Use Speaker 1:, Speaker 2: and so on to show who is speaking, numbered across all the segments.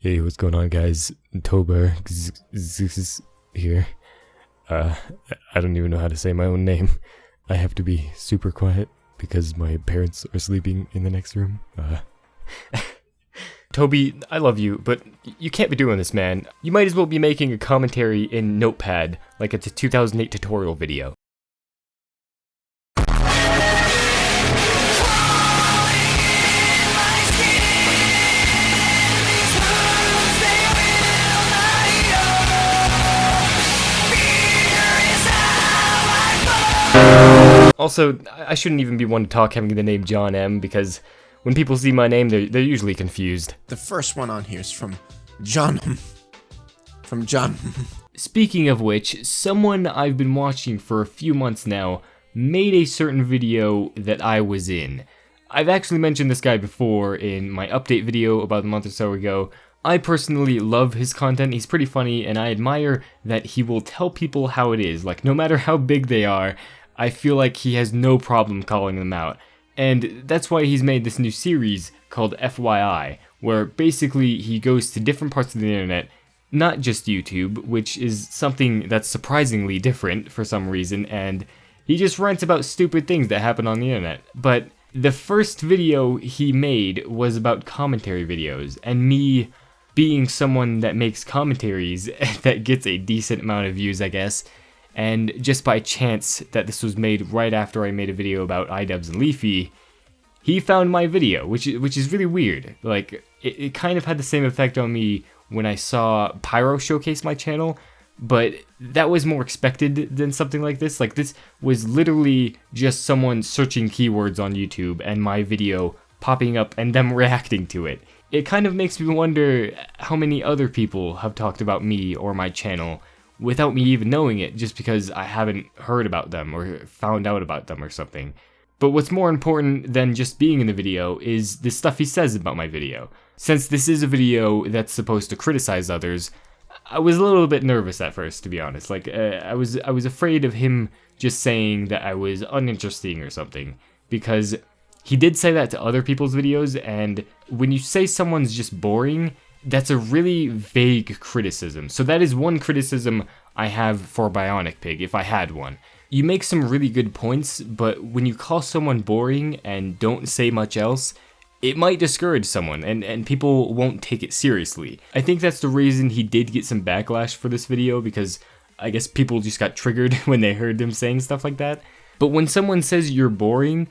Speaker 1: Hey, what's going on, guys? Tober here. I don't even know how to say my own name. I have to be super quiet because my parents are sleeping in the next room. Toby, I love you, but you can't be doing this, man. You might as well be making a commentary in Notepad, like it's a 2008 tutorial video. Also, I shouldn't even be one to talk having the name Jonm, because when people see my name, they're usually confused.
Speaker 2: The first one on here is from Jonm. From Jonm.
Speaker 1: Speaking of which, someone I've been watching for a few months now made a certain video that I was in. I've actually mentioned this guy before in my update video about a month or so ago. I personally love his content, he's pretty funny, and I admire that he will tell people how it is. Like, no matter how big they are, I feel like he has no problem calling them out. And that's why he's made this new series called FYI, where basically he goes to different parts of the internet, not just YouTube, which is something that's surprisingly different for some reason, and he just rants about stupid things that happen on the internet. But the first video he made was about commentary videos, and me being someone that makes commentaries that gets a decent amount of views, I guess, and just by chance that this was made right after I made a video about iDubbbz and Leafy, he found my video, which is really weird. Like, it kind of had the same effect on me when I saw Pyro showcase my channel, but that was more expected than something like this. Like, this was literally just someone searching keywords on YouTube and my video popping up and them reacting to it. It kind of makes me wonder how many other people have talked about me or my channel without me even knowing it, just because I haven't heard about them or found out about them or something. But what's more important than just being in the video is the stuff he says about my video. Since this is a video that's supposed to criticize others, I was a little bit nervous at first, to be honest. Like, I was afraid of him just saying that I was uninteresting or something, because he did say that to other people's videos, and when you say someone's just boring, that's a really vague criticism. So that is one criticism I have for Bionic Pig, if I had one. You make some really good points, but when you call someone boring and don't say much else, it might discourage someone, and people won't take it seriously. I think that's the reason he did get some backlash for this video, because I guess people just got triggered when they heard him saying stuff like that. But when someone says you're boring,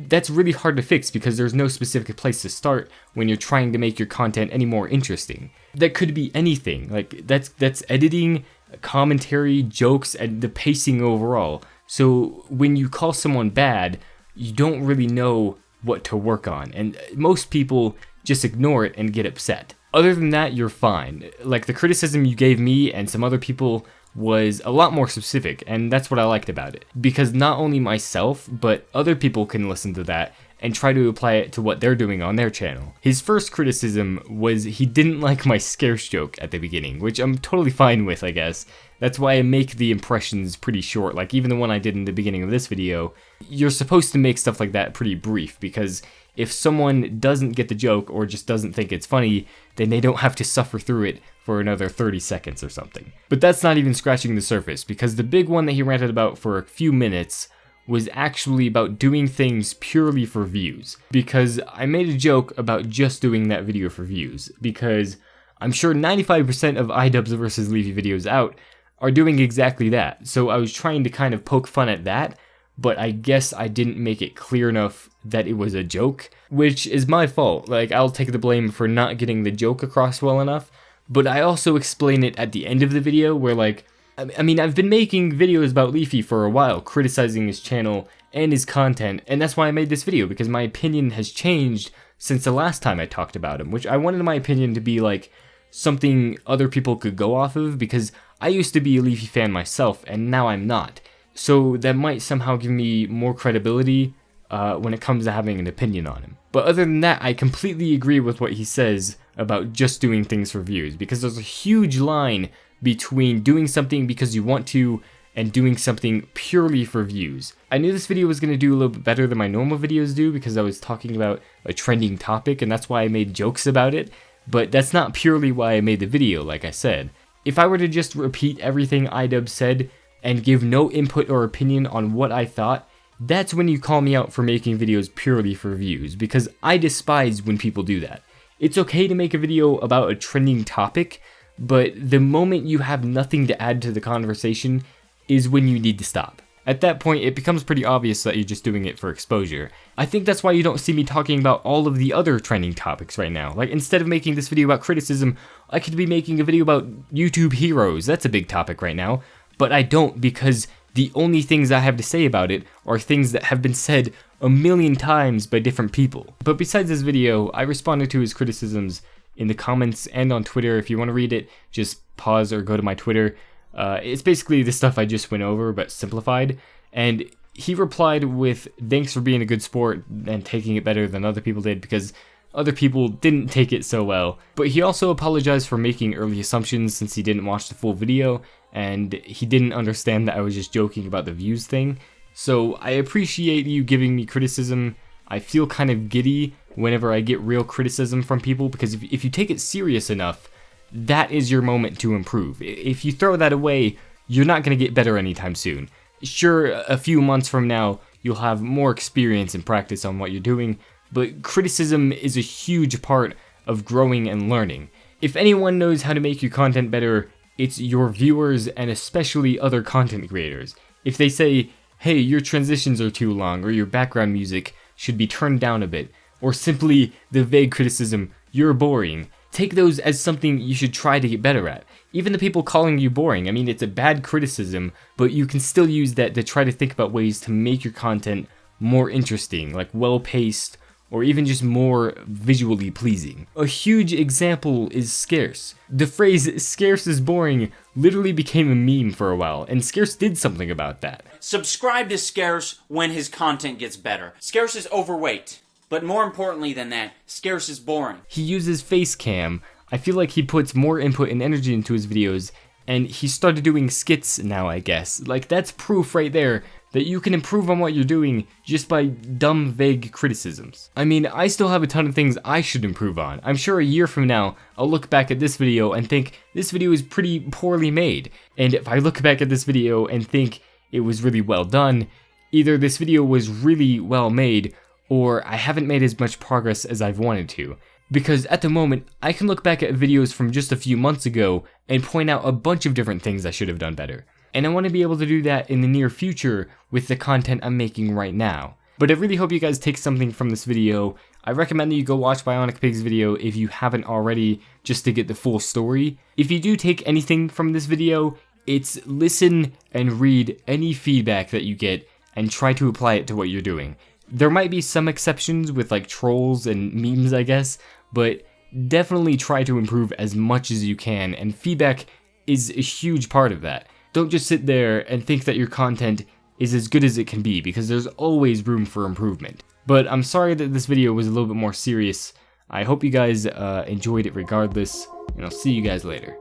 Speaker 1: that's really hard to fix because there's no specific place to start when you're trying to make your content any more interesting. That could be anything. Like, that's editing, commentary, jokes, and the pacing overall. So when you call someone bad, you don't really know what to work on, and most people just ignore it and get upset. Other than that, you're fine. Like, the criticism you gave me and some other people was a lot more specific, and that's what I liked about it. Because not only myself, but other people can listen to that and try to apply it to what they're doing on their channel. His first criticism was he didn't like my scarce joke at the beginning, which I'm totally fine with, I guess. That's why I make the impressions pretty short. Like, even the one I did in the beginning of this video, you're supposed to make stuff like that pretty brief, because if someone doesn't get the joke or just doesn't think it's funny, then they don't have to suffer through it for another 30 seconds or something. But that's not even scratching the surface, because the big one that he ranted about for a few minutes was actually about doing things purely for views. Because I made a joke about just doing that video for views, because I'm sure 95% of iDubbbz vs. Leafy videos out are doing exactly that. So I was trying to kind of poke fun at that, but I guess I didn't make it clear enough that it was a joke, which is my fault. Like, I'll take the blame for not getting the joke across well enough, but I also explain it at the end of the video where, like, I mean, I've been making videos about Leafy for a while, criticizing his channel and his content, and that's why I made this video, because my opinion has changed since the last time I talked about him, which I wanted my opinion to be, like, something other people could go off of, because I used to be a Leafy fan myself, and now I'm not. So that might somehow give me more credibility when it comes to having an opinion on him. But other than that, I completely agree with what he says about just doing things for views, because there's a huge line between doing something because you want to and doing something purely for views. I knew this video was going to do a little bit better than my normal videos do, because I was talking about a trending topic, and that's why I made jokes about it. but that's not purely why I made the video, like I said. If I were to just repeat everything iDub said and give no input or opinion on what I thought, that's when you call me out for making videos purely for views, because I despise when people do that. It's okay to make a video about a trending topic, but the moment you have nothing to add to the conversation is when you need to stop. At that point, it becomes pretty obvious that you're just doing it for exposure. I think that's why you don't see me talking about all of the other trending topics right now. Like, instead of making this video about criticism, I could be making a video about YouTube heroes. That's a big topic right now. But I don't, because the only things I have to say about it are things that have been said a million times by different people. But besides this video, I responded to his criticisms in the comments and on Twitter. If you want to read it, just pause or go to my Twitter. It's basically the stuff I just went over, but simplified. And he replied with, thanks for being a good sport and taking it better than other people did, because other people didn't take it so well. But he also apologized for making early assumptions since he didn't watch the full video, and he didn't understand that I was just joking about the views thing. So I appreciate you giving me criticism. I feel kind of giddy whenever I get real criticism from people, because if you take it serious enough, that is your moment to improve. If you throw that away, you're not going to get better anytime soon. Sure, a few months from now, you'll have more experience and practice on what you're doing, but criticism is a huge part of growing and learning. If anyone knows how to make your content better, it's your viewers and especially other content creators. If they say, hey, your transitions are too long, or your background music should be turned down a bit, or simply the vague criticism, you're boring, take those as something you should try to get better at. Even the people calling you boring, I mean, it's a bad criticism, but you can still use that to try to think about ways to make your content more interesting, like well-paced, or even just more visually pleasing. A huge example is Scarce. The phrase, scarce is boring, literally became a meme for a while, and Scarce did something about that.
Speaker 3: Subscribe to Scarce when his content gets better. Scarce is overweight. But more importantly than that, Scarce is boring.
Speaker 1: He uses face cam. I feel like he puts more input and energy into his videos, and he started doing skits now, I guess. Like, that's proof right there that you can improve on what you're doing just by dumb, vague criticisms. I mean, I still have a ton of things I should improve on. I'm sure a year from now, I'll look back at this video and think, this video is pretty poorly made. And if I look back at this video and think it was really well done, either this video was really well made, or I haven't made as much progress as I've wanted to. Because at the moment, I can look back at videos from just a few months ago and point out a bunch of different things I should have done better. And I want to be able to do that in the near future with the content I'm making right now. But I really hope you guys take something from this video. I recommend that you go watch Bionic Pig's video if you haven't already, just to get the full story. If you do take anything from this video, it's listen and read any feedback that you get and try to apply it to what you're doing. There might be some exceptions with like trolls and memes, I guess, but definitely try to improve as much as you can, and feedback is a huge part of that. Don't just sit there and think that your content is as good as it can be, because there's always room for improvement. But I'm sorry that this video was a little bit more serious. I hope you guys enjoyed it regardless, and I'll see you guys later.